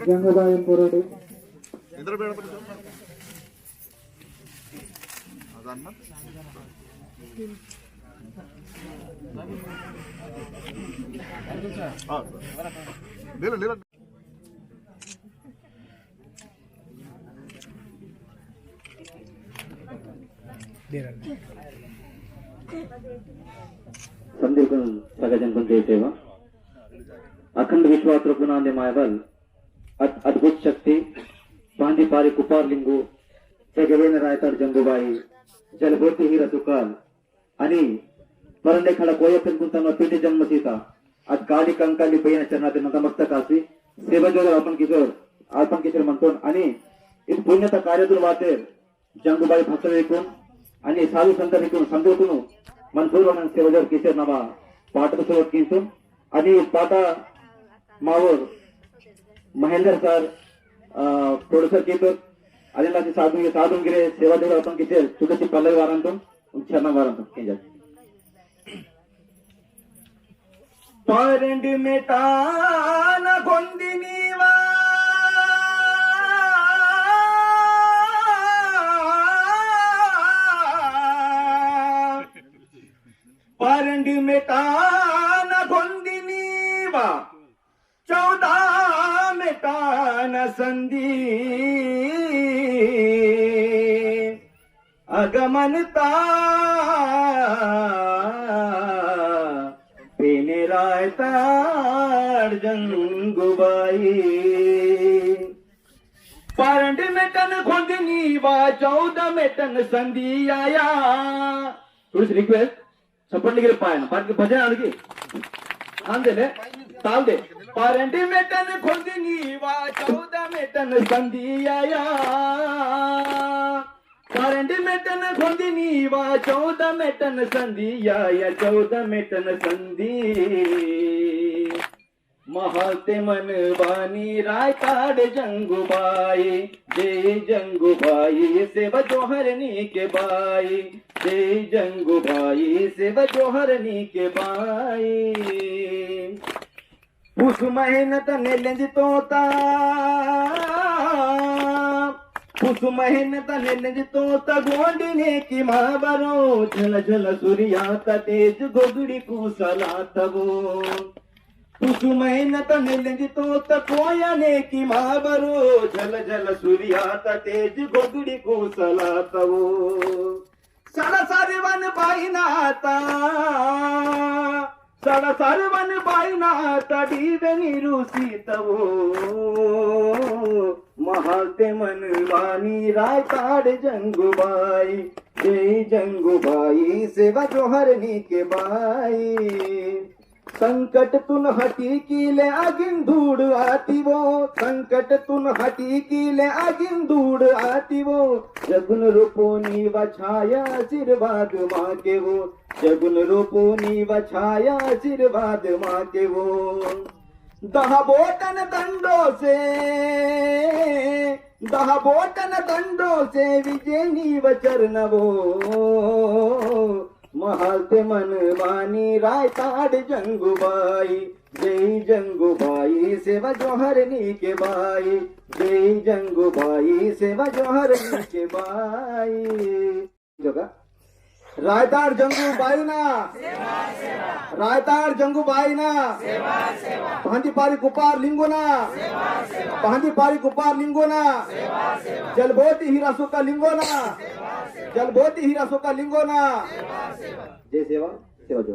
गंगाबाई पोराडे संदीपन सगजन बंदे सेवा अखंड विश्वास रघुनांदे मायवल अद्भुत शक्ति पांदी पारी कुपार लिंगू जगवेन रायताड जंगूबाई जलबोती ही रसुकाल आणि परंडे खडा कोयपन कुंतन पीटी जन्म सीता आज काली कंकाली बैन चरणात नतमस्तक आसी सेवा जोर आपण किशोर म्हणतो आणि इस पुण्यता कार्यातून वाटेर जंगूबाई भक्त ऐकून आणि साधू संत ऐकून संबोधून मनसूर आणि सेवाजोर किशोर नावा पाठ सुरुवात किंतून आणि पाटा मावर महेंद्र सर प्रोड्यूसर कीपर अलिला साधून गिरे सेवा जोर आपण किशोर चुकची पल्लवी वारांतून शर्मा वारांतून केजा पारंड मेटान गोंदिनीवा पारंड मेटान गोंदिनीवा 14 मेटान संधी अगमनता रायताड जंगूबाई पारंड मेटन गोंदिनी वा 14 मेटन संधी आया थोड़ी रिक्वेस्ट सपोर्ट लिखे पाए ना पार के भजन आने हाँ दे ले ताल दे पारंड मेटन गोंदिनी वा 14 मेटन संधी आया पारंड मेटन गोंदिनी वा 14 मेटन संधी या 14 मेटन संधी महाते मन वानी रायताड जंगूबाई जय जंगूबाई सेवा जोहरनी के बाई जय जंगूबाई सेवा जोहरनी के बाई पुस मेहनत नेलेंज तोता पुस मेहनत नेलेंज तोता गोंडिने की महाबरो झल झल सूर्याता तेज गोगड़ी कुसला तवो पुस मेहनत नेलेंज तोता कोयाने की महाबरो झल झल सूर्याता तेज गोगड़ी कुसला तवो सारा सारे वन पाइनाता सारा सारे वन पाइनाता डीवे निरुसी तवो महाते मन वानी रायताड जंगूबाई जय जंगूबाई सेवा जोहरनी के बाई संकट तुन हटी कीले आगिन धूड़ आती वो संकट तुन हटी कीले आगिन धूड़ आती वो जगुन रूपोनी व छाया आशीर्वाद माँ के वो जगुन रूपोनी व छाया आशीर्वाद माँ के वो दहा बोटन दंडों से विजयनी व चरणवो महाते मन वानी रायताड जंगूबाई जय जंगूबाई सेवा जोहरनी के बाई जय जंगूबाई सेवा जोहरनी के बाई जगह रायताड जंगूबाई ना रायताड जंगूबाई ना भांती पारी कुपार लिंगो ना भांती पारी कुपार लिंगो ना जलबोती हीरा सुका लिंगो ना जलबोती हीरा सुका लिंगो ना जय सेवा सेवा जो